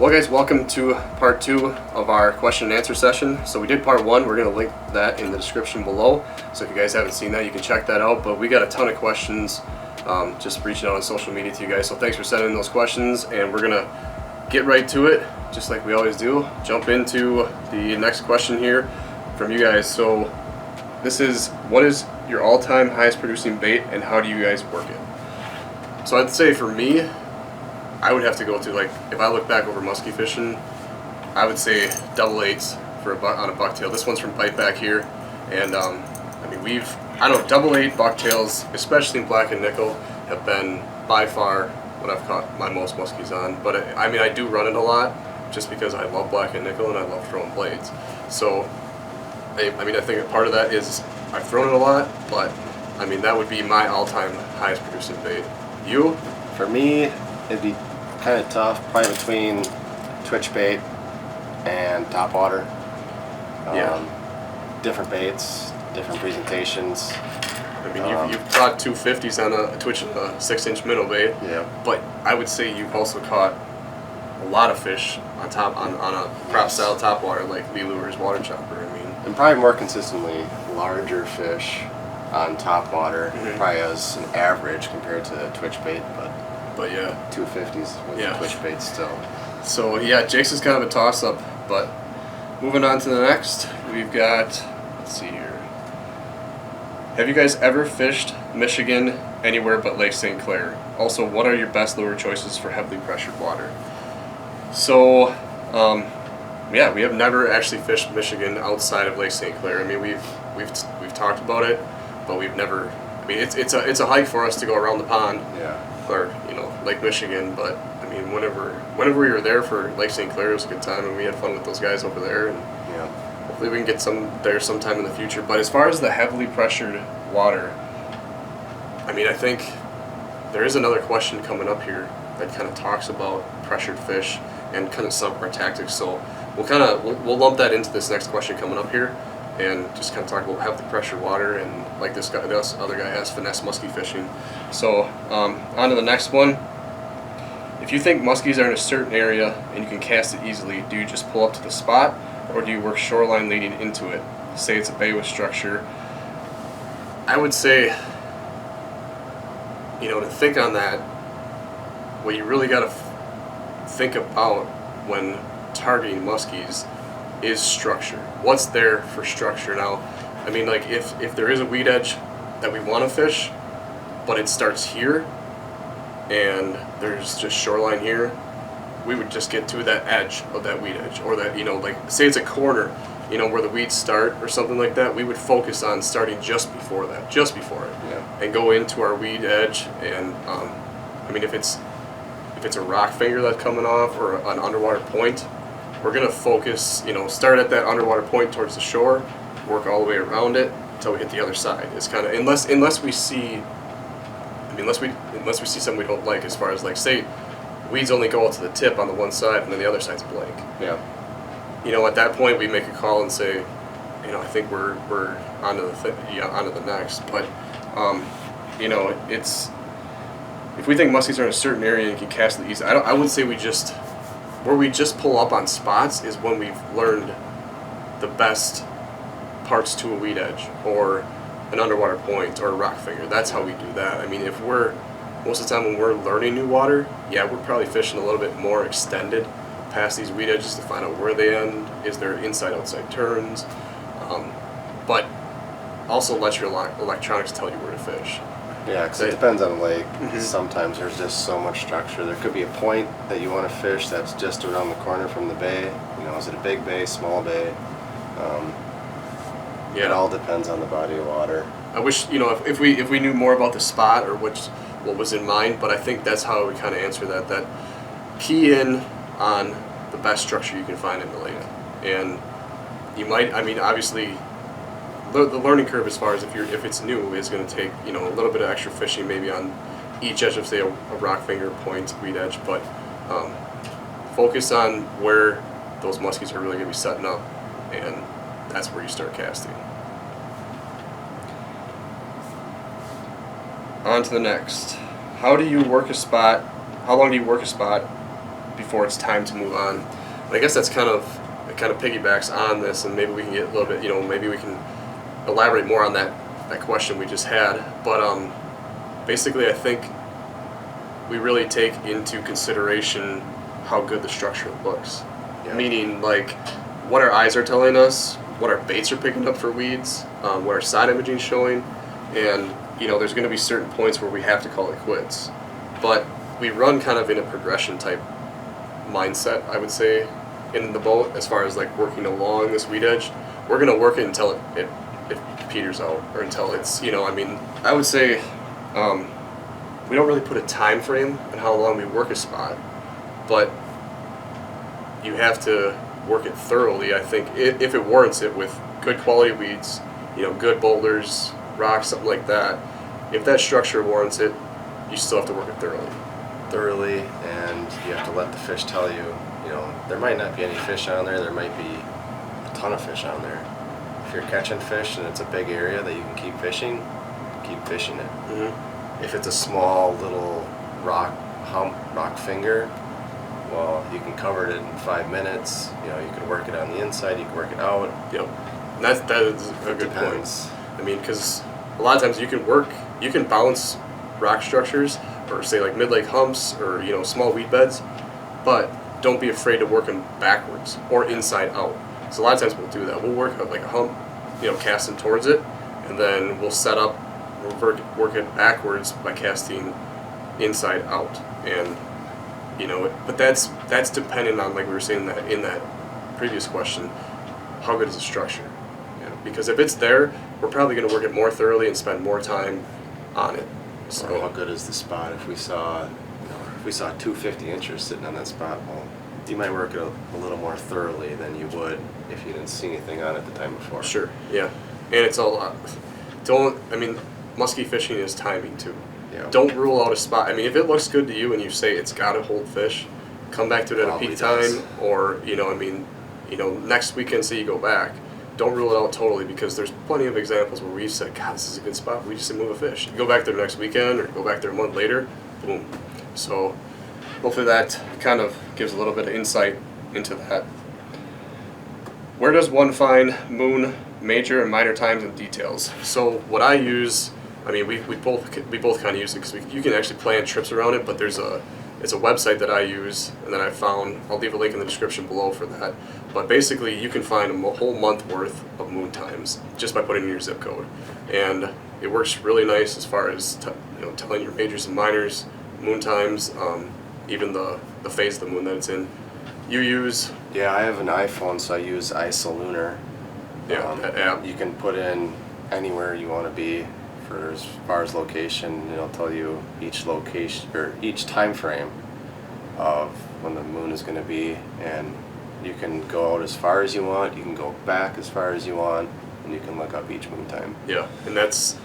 Well guys, welcome to part 2 of our question and answer session. So we did part 1, we're going to link that in the description below. So if you guys haven't seen that, you can check that out. But we got a ton of questions, just reaching out on social media to you guys. So thanks for sending in those questions, and we're going to get right to it, just like we always do. Jump into the next question here from you guys. So this is, what is your all-time highest producing bait and how do you guys work it? So I'd say for me, I would have to go to, like, if I look back over musky fishing, I would say double eights for on a bucktail. This one's from Bite Back here, and I mean double eight bucktails, especially in black and nickel, have been by far what I've caught my most muskies on. But I mean I do run it a lot just because I love black and nickel and I love throwing blades. So I mean I think a part of that is I've thrown it a lot, but I mean that would be my all-time highest producing bait. You? For me, it'd be kind of tough, probably between twitch bait and topwater. Different baits, different presentations. I mean, you've caught 250s on a twitch and a 6-inch minnow bait. Yeah. But I would say you've also caught a lot of fish on a prop style topwater like Lee Lure's water chopper. I mean, and probably more consistently larger fish on topwater, probably as an average compared to twitch bait, but yeah, 250s with twitch bait still. So yeah, Jake's is kind of a toss-up, but moving on to the next, we've got, let's see here. Have you guys ever fished Michigan anywhere but Lake St. Clair? Also, what are your best lure choices for heavily pressured water? So, yeah, we have never actually fished Michigan outside of Lake St. Clair. I mean, we've talked about it, but we've never. I mean, it's a hike for us to go around the pond. Yeah. Or Lake Michigan, but I mean whenever we were there for Lake St. Clair, it was a good time and we had fun with those guys over there, and hopefully we can get there sometime in the future. But as far as the heavily pressured water, I mean I think there is another question coming up here that kind of talks about pressured fish and kind of some of our tactics. So we'll lump that into this next question coming up here, and just kind of talk about heavily pressured water, and like this other guy has finesse musky fishing. So on to the next one. If you think muskies are in a certain area and you can cast it easily, do you just pull up to the spot, or do you work shoreline leading into it? Say it's a bay with structure. I would say, to think on that, what you really got to think about when targeting muskies is structure. What's there for structure? Now, I mean, like if there is a weed edge that we want to fish, but it starts here and there's just shoreline here, we would just get to that edge of that weed edge, or that, like say it's a corner, where the weeds start or something like that, we would focus on starting just before it, and go into our weed edge. And I mean, if it's a rock finger that's coming off or an underwater point, we're gonna focus, start at that underwater point towards the shore, work all the way around it until we hit the other side. It's kind of, unless we see something we don't like, as far as, like, say weeds only go out to the tip on the one side and then the other side's blank. Yeah. At that point we make a call and say, I think we're onto the next. But it's, if we think muskies are in a certain area and can cast it easy, I would say where we just pull up on spots is when we've learned the best parts to a weed edge or an underwater point or a rock finger. That's how we do that. I mean, most of the time when we're learning new water, yeah, we're probably fishing a little bit more extended past these weed edges to find out where they end. Is there inside-outside turns? But also let your electronics tell you where to fish. Yeah, because it depends on the lake. Sometimes there's just so much structure. There could be a point that you want to fish that's just around the corner from the bay. Is it a big bay, small bay? It all depends on the body of water. I wish, if we knew more about the spot or what was in mind, but I think that's how we kind of answer that. That key in on the best structure you can find in the lake, and you might. I mean, obviously, the learning curve as far as if it's new is going to take a little bit of extra fishing maybe on each edge of, say, a rock finger, point, weed edge, but focus on where those muskies are really going to be setting up, and that's where you start casting. On to the next. How do you work a spot? How long do you work a spot before it's time to move on. But I guess it kind of piggybacks on this, and maybe we can get a little bit, maybe we can elaborate more on that question we just had. But basically, I think we really take into consideration how good the structure looks. Yeah. Meaning, like, what our eyes are telling us, what our baits are picking up for weeds, what our side imaging is showing, and there's going to be certain points where we have to call it quits. But we run kind of in a progression type mindset, I would say, in the boat as far as like working along this weed edge. We're going to work it until it peters out, or until it's, I would say we don't really put a time frame on how long we work a spot, but you have to work it thoroughly, I think, if it warrants it, with good quality weeds, good boulders, rocks, something like that. If that structure warrants it, you still have to work it thoroughly. And you have to let the fish tell you, there might not be any fish on there, there might be a ton of fish on there. If you're catching fish and it's a big area that you can keep fishing it. Mm-hmm. If it's a small little rock finger, well, you can cover it in 5 minutes. You can work it on the inside, you can work it out. Yep. And that is a good point. Because a lot of times you can balance rock structures, or say like mid-lake humps, or small weed beds, but don't be afraid to work them backwards or inside out. So a lot of times we'll do that. We'll work like a hump, casting towards it, and then we'll set up, work it backwards by casting inside out. And but that's dependent on, like we were saying in that previous question, how good is the structure? Because if it's there, we're probably going to work it more thoroughly and spend more time on it. So how good is the spot? If we saw 250 inches sitting on that spot, well, you might work it a little more thoroughly than you would if you didn't see anything on it the time before. Sure, yeah. And it's musky fishing is timing too. Yeah. Don't rule out a spot. If it looks good to you and you say it's got to hold fish, come back to it at a peak time, or next weekend say you go back. Don't rule it out totally, because there's plenty of examples where we've said, God, this is a good spot, we just move a fish. You go back there next weekend, or go back there a month later, boom. So hopefully that kind of gives a little bit of insight into that. Where does one find moon major and minor times and details? So what I use, we both kind of use it, because you can actually plan trips around it, but it's a website that I use and that I found. I'll leave a link in the description below for that. But basically, you can find a whole month worth of moon times just by putting in your zip code, and it works really nice as far as telling your majors and minors, moon times, even the phase of the moon that it's in. You use? Yeah, I have an iPhone, so I use ISOLunar. Yeah, that app. You can put in anywhere you want to be for as far as location. It'll tell you each location or each time frame of when the moon is going to be, and you can go out as far as you want, you can go back as far as you want, and you can look up each moon time. Yeah, and that's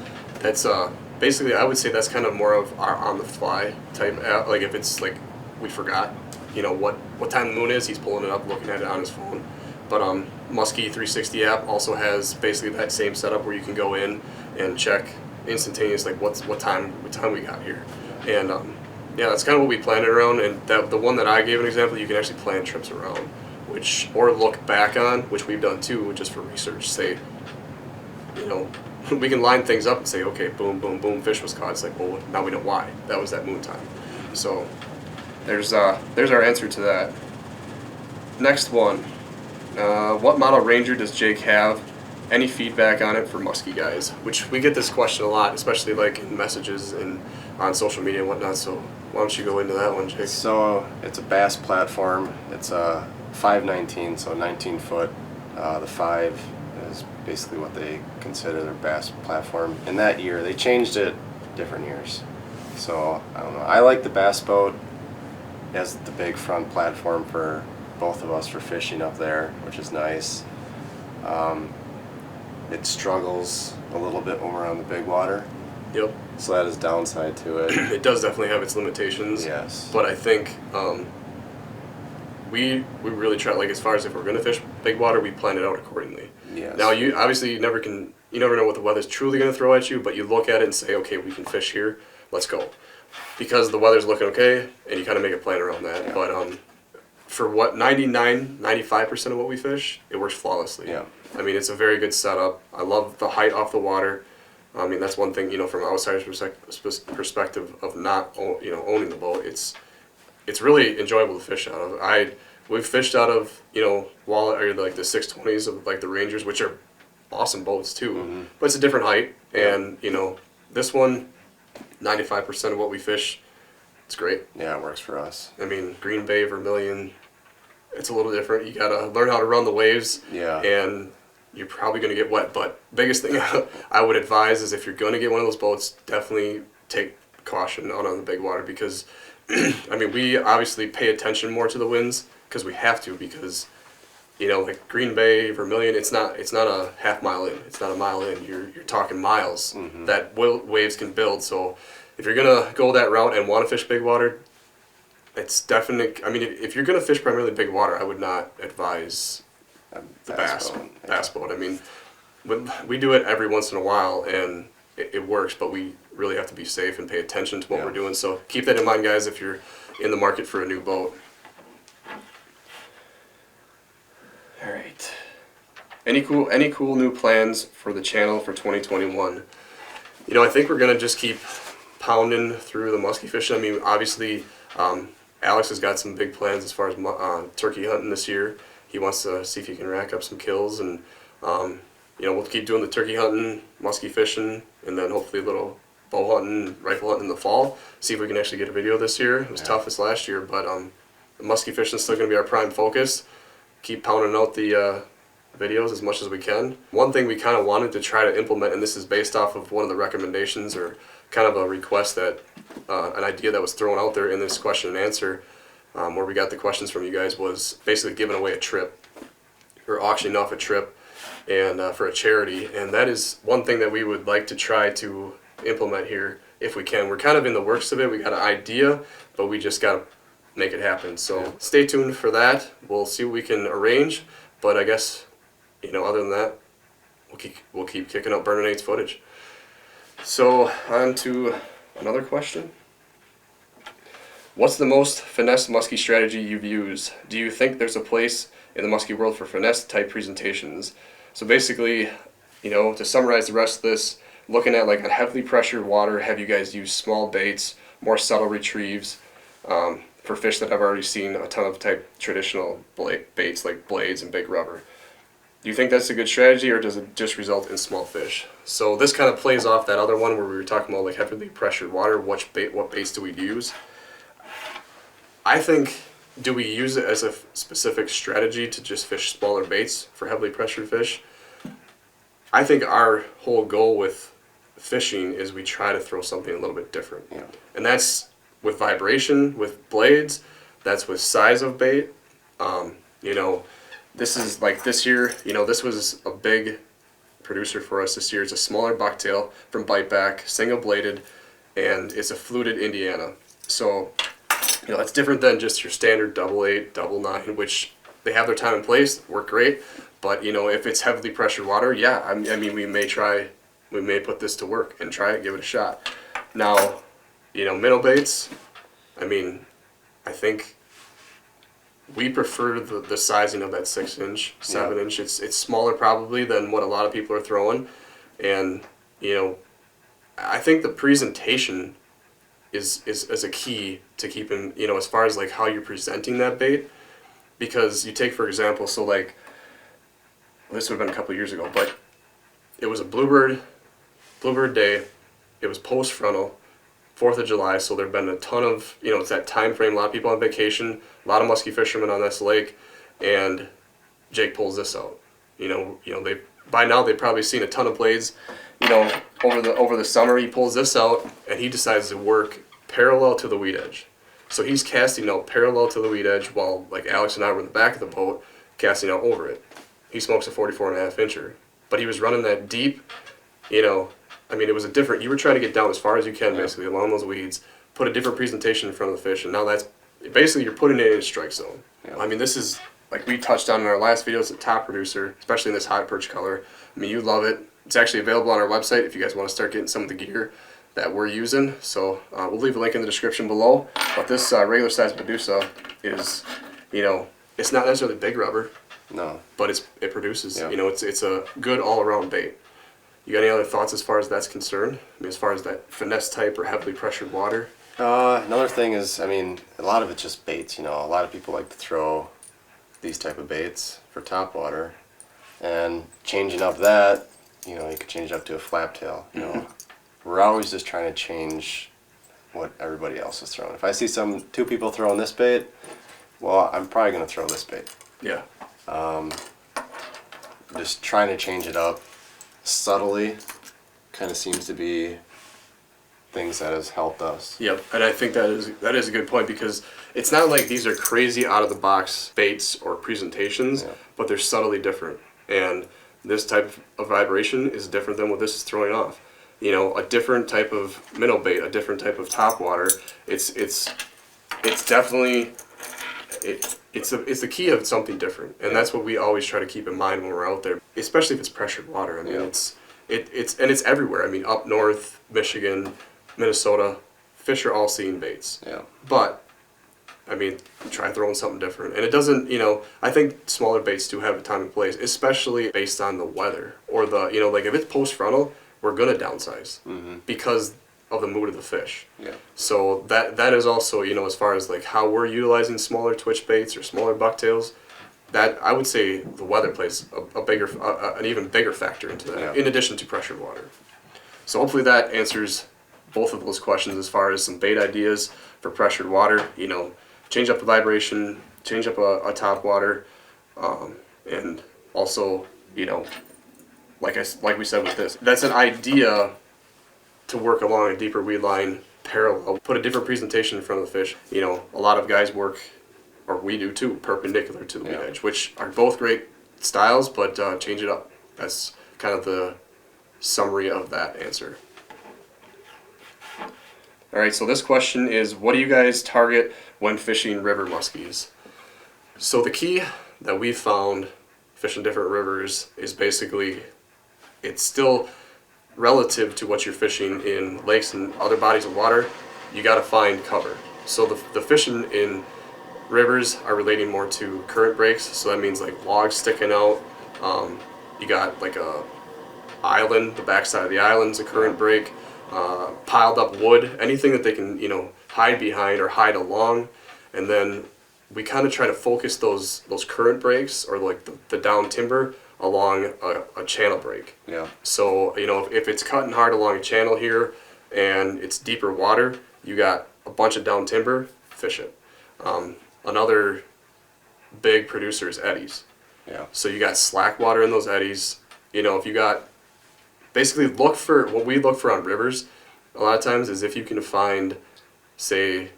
basically, I would say that's kind of more of our on-the-fly type app. Like if it's like we forgot, what time the moon is, he's pulling it up, looking at it on his phone. But Musky 360 app also has basically that same setup where you can go in and check instantaneous, like what time we got here. And that's kind of what we planned it around. And the one that I gave an example, you can actually plan trips around, or look back on, which we've done too, just for research. Say, we can line things up and say, okay, boom, boom, boom, fish was caught. It's like, well, now we know why. That was that moon time. So there's our answer to that. Next one. What model Ranger does Jake have? Any feedback on it for musky guys? Which we get this question a lot, especially like in messages and on social media and whatnot. So why don't you go into that one, Jake? So it's a bass platform. It's a 519, so 19 foot. The 5 is basically what they consider their bass platform. In that year, they changed it different years. So I don't know. I like the bass boat. It has the big front platform for both of us for fishing up there, which is nice. It struggles a little bit when we're on the big water. Yep. So that is downside to it. It does definitely have its limitations. Yes. But I think we really try, like as far as if we're gonna fish big water, we plan it out accordingly. Yes. Now you never know what the weather's truly gonna throw at you, but you look at it and say, okay, we can fish here, let's go. Because the weather's looking okay, and you kind of make a plan around that. Yeah. But for what 95% of what we fish, it works flawlessly. Yeah. I mean, it's a very good setup. I love the height off the water. I mean, that's one thing, from an outsider's perspective of not, owning the boat. It's really enjoyable to fish out of. We've fished out of, wallet or like the 620s of like the Rangers, which are awesome boats too, but it's a different height. And, this one, 95% of what we fish, it's great. Yeah, it works for us. I mean, Green Bay, Vermilion, it's a little different. You got to learn how to run the waves. Yeah. And you're probably going to get wet. But biggest thing I would advise is if you're going to get one of those boats, definitely take caution out on the big water because, I mean, we obviously pay attention more to the winds because we have to because, like Green Bay, Vermilion, it's not a half mile in. It's not a mile in. You're talking miles that waves can build. So if you're going to go that route and want to fish big water, it's definitely, I mean, if you're going to fish primarily big water, I would not advise the bass boat. I mean, we do it every once in a while, and it works, but we really have to be safe and pay attention to what we're doing. So keep that in mind, guys, if you're in the market for a new boat. All right. Any cool new plans for the channel for 2021? I think we're going to just keep pounding through the musky fishing. I mean, obviously, Alex has got some big plans as far as turkey hunting this year. He wants to see if he can rack up some kills, and we'll keep doing the turkey hunting, musky fishing, and then hopefully a little bow hunting, rifle hunting in the fall. See if we can actually get a video this year. It was tough this last year, but the musky fishing is still going to be our prime focus. Keep pounding out the videos as much as we can. One thing we kind of wanted to try to implement, and this is based off of one of the recommendations or kind of a request that an idea that was thrown out there in this question and answer, where we got the questions from you guys, was basically giving away a trip or auctioning off a trip and for a charity. And that is one thing that we would like to try to implement here if we can. We're kind of in the works of it. We got an idea, but we just got to make it happen. So stay tuned for that. We'll see what we can arrange. But I guess, other than that, we'll keep kicking up Burnin 8's footage. So on to another question. What's the most finesse musky strategy you've used? Do you think there's a place in the musky world for finesse type presentations? So basically, to summarize the rest of this, looking at like on heavily pressured water, have you guys used small baits, more subtle retrieves, for fish that I've already seen a ton of type traditional baits like blades and big rubber? Do you think that's a good strategy, or does it just result in small fish? So this kind of plays off that other one where we were talking about like heavily pressured water, what baits do we use? I think, do we use it as a specific strategy to just fish smaller baits for heavily pressured fish? I think our whole goal with fishing is we try to throw something a little bit different. Yeah. And that's with vibration, with blades, that's with size of bait. This is like this year, this was a big producer for us this year. It's a smaller bucktail from Biteback, single bladed, and it's a fluted Indiana. So, it's different than just your standard double 8, double 9, which they have their time and place, work great. But, if it's heavily pressured water, yeah, I mean, we may put this to work and try it, give it a shot. Now, minnow baits, I mean, I think we prefer the sizing of that 6-inch, 7-inch. It's smaller probably than what a lot of people are throwing. And, I think the presentation is a key to keeping, as far as like how you're presenting that bait. Because you take, for example, so like, this would have been a couple years ago, but it was a bluebird day. It was post frontal, 4th of July, so there have been a ton of, it's that time frame, a lot of people on vacation, a lot of musky fishermen on this lake, and Jake pulls this out. They by now they've probably seen a ton of blades, over the summer. He pulls this out, and he decides to work parallel to the weed edge. So he's casting out parallel to the weed edge while like Alex and I were in the back of the boat casting out over it. He smokes a 44.5 incher, but he was running that deep, I mean, it was you were trying to get down as far as you can, basically, along those weeds, put a different presentation in front of the fish, and now that's, basically, you're putting it in a strike zone. Yeah. I mean, this is, like we touched on in our last video, it's a top producer, especially in this hot perch color. I mean, you love it. It's actually available on our website if you guys want to start getting some of the gear that we're using. So we'll leave a link in the description below. But this regular size Medusa is you know, it's not necessarily big rubber, No. but it produces. Yeah. You know, it's a good all around bait. You got any other thoughts as far as that's concerned? I mean, as far as that finesse type or heavily pressured water? Another thing is, I mean, a lot of it's just baits. You know, a lot of people like to throw these type of baits for topwater, and changing up that, you know, you could change it up to a flap tail. You know, we're always just trying to change what everybody else is throwing. If I see two people throwing this bait, well, I'm probably gonna throw this bait. Yeah. Just trying to change it up subtly, kind of seems to be things that has helped us. Yep, and I think that is a good point, because it's not like these are crazy out of the box baits or presentations, Yeah. but they're subtly different. And this type of vibration is different than what this is throwing off. You know, a different type of minnow bait, a different type of topwater. It's definitely it's the key of something different, and that's what we always try to keep in mind when we're out there, especially if it's pressured water. I mean, Yeah. it's everywhere. I mean, up north, Michigan, Minnesota, fish are all seeing baits. Yeah. But I mean, try throwing something different. And it doesn't, you know, I think smaller baits do have a time and place, especially based on the weather or the, you know, like if it's post frontal, we're going to downsize because of the mood of the fish. Yeah. So that is also, you know, as far as like how we're utilizing smaller twitch baits or smaller bucktails, that I would say the weather plays an even bigger factor into that, Yeah. in addition to pressured water. So hopefully that answers both of those questions as far as some bait ideas for pressured water. You know, change up the vibration, change up a top water, and also, you know, like we said with this, that's an idea to work along a deeper weed line parallel, put a different presentation in front of the fish. You know, a lot of guys work, or we do too, perpendicular to the weed Yeah. edge, which are both great styles, but change it up. That's kind of the summary of that answer. All right, so this question is, what do you guys target when fishing river muskies? So the key that we've found fishing different rivers is basically, it's still relative to what you're fishing in lakes and other bodies of water. You got to find cover. So the fishing in rivers are relating more to current breaks. So that means like logs sticking out. You got like a island, the backside of the island's a current break. Piled up wood, anything that they can, you know, hide behind or hide along. And then we kind of try to focus those current breaks or like the down timber along a channel break. Yeah. So, you know, if it's cutting hard along a channel here and it's deeper water, you got a bunch of down timber, fish it. Another big producer is eddies. Yeah. So you got slack water in those eddies. You know, if you got, basically look for, what we look for on rivers a lot of times is if you can find, say,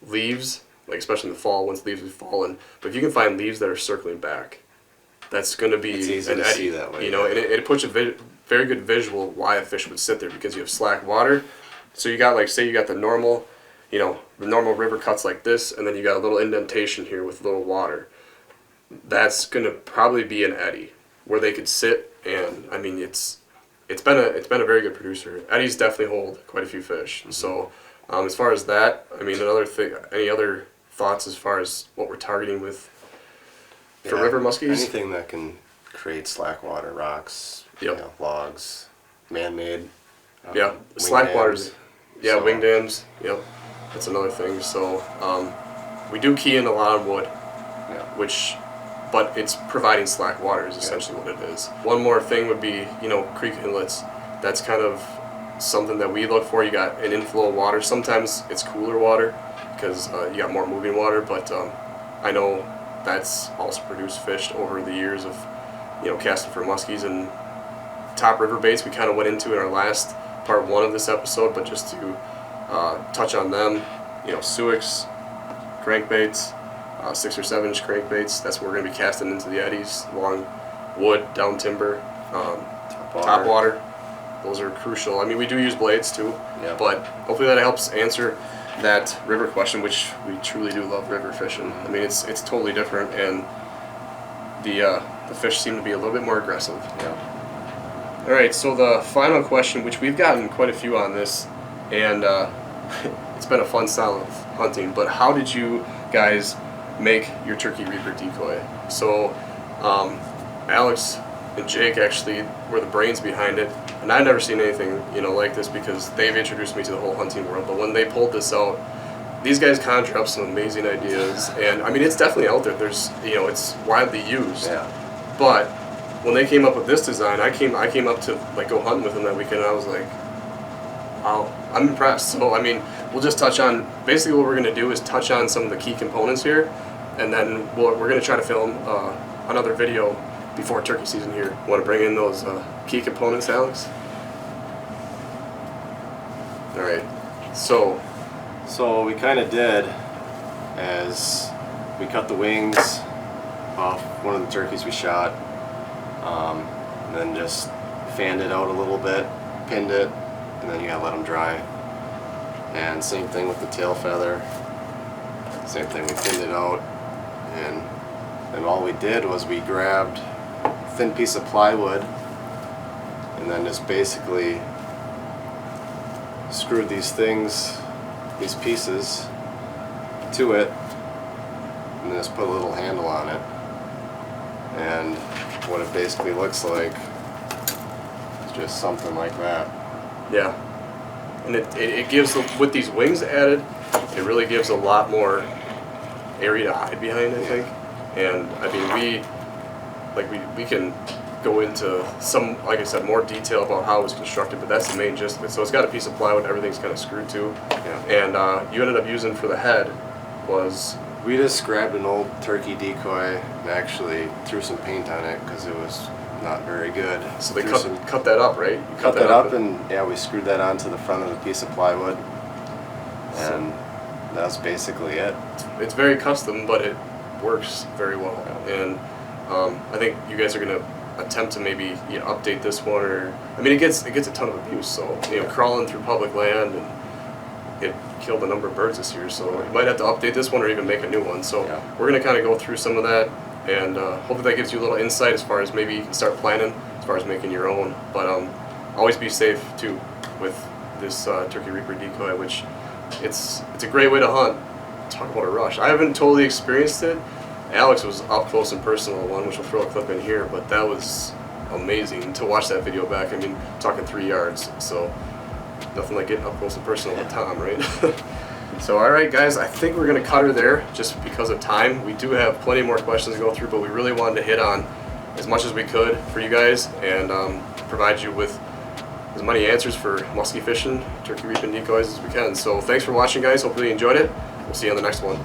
leaves, like especially in the fall once leaves have fallen, but if you can find leaves that are circling back, that's going to be It's easy an to eddy, see that way, you know, yeah. and it puts a very good visual of why a fish would sit there, because you have slack water. So you got, like, say you got the normal river cuts like this, and then you got a little indentation here with a little water. That's going to probably be an eddy where they could sit, and I mean it's been a very good producer. Eddies definitely hold quite a few fish. Mm-hmm. So as far as that, I mean, another thing, any other thoughts as far as what we're targeting with for river muskies? Anything that can create slack water, rocks, Yep. you know, logs, man-made. Yeah, wing slack dams. waters. Yeah, So- wing dams. Yep, that's another thing. So we do key in a lot on wood, Yeah. but it's providing slack water is essentially what it is. One more thing would be, you know, creek inlets. That's kind of something that we look for. You got an inflow of water. Sometimes it's cooler water because you got more moving water, but I know that's also produced fish over the years of, you know, casting for muskies and top river baits. We kind of went into in our last part one of this episode, but just to touch on them, you know, suics, crankbaits, 6 or 7 inch crankbaits. That's what we're going to be casting into the eddies along wood, down timber, top water. Those are crucial. I mean, we do use blades too, Yeah. but hopefully that helps answer that river question, which we truly do love river fishing. I mean, it's totally different, and the fish seem to be a little bit more aggressive. Yeah. All right, so the final question, which we've gotten quite a few on this, and it's been a fun style of hunting, but how did you guys make your turkey reaper decoy. So Alex and Jake actually were the brains behind it, and I'd never seen anything, you know, like this because they've introduced me to the whole hunting world. But when they pulled this out, these guys conjure up some amazing ideas, and I mean it's definitely out there. There's, you know, it's widely used. Yeah. But when they came up with this design, I came up to like go hunting with them that weekend, and I was like, wow, I'm impressed. So I mean, we'll just touch on basically what we're going to do is touch on some of the key components here, and then we're going to try to film another video before turkey season here. Want to bring in those key components, Alex? All right. So what we kind of did is we cut the wings off one of the turkeys we shot, and then just fanned it out a little bit, pinned it, and then you gotta let them dry. And same thing with the tail feather. Same thing, we pinned it out, and all we did was we grabbed a thin piece of plywood and then just basically screwed these pieces to it, and then just put a little handle on it. And what it basically looks like is just something like that. yeah, and it gives, with these wings added, it really gives a lot more area to hide behind, I think. And I mean, we can go into some, like I said, more detail about how it was constructed, but that's the main gist of it. So it's got a piece of plywood, everything's kind of screwed to. Yeah. And you ended up using for the head was, We just grabbed an old turkey decoy and actually threw some paint on it because it was not very good. so they cut that up, right? You Cut that up, and yeah, we screwed that onto the front of the piece of plywood, and that's basically it. It's very custom, but it works very well. And I think you guys are going to attempt to maybe, you know, update this one, or I mean, it gets a ton of abuse. So, you know, crawling through public land, and it killed a number of birds this year. So you might have to update this one or even make a new one. So we're going to kind of go through some of that, and hopefully that gives you a little insight as far as maybe you can start planning as far as making your own. But always be safe too with this turkey reaper decoy, which it's a great way to hunt. Talk about a rush. I haven't totally experienced it. Alex was up close and personal one, which we'll throw a clip in here, but that was amazing to watch that video back. I mean, talking 3 yards, so nothing like getting up close and personal with Tom, right? So all right guys, I think we're gonna cut her there just because of time. We do have plenty more questions to go through, but we really wanted to hit on as much as we could for you guys, and provide you with as many answers for musky fishing, turkey reaping decoys as we can. So thanks for watching guys, hopefully you enjoyed it. We'll see you on the next one.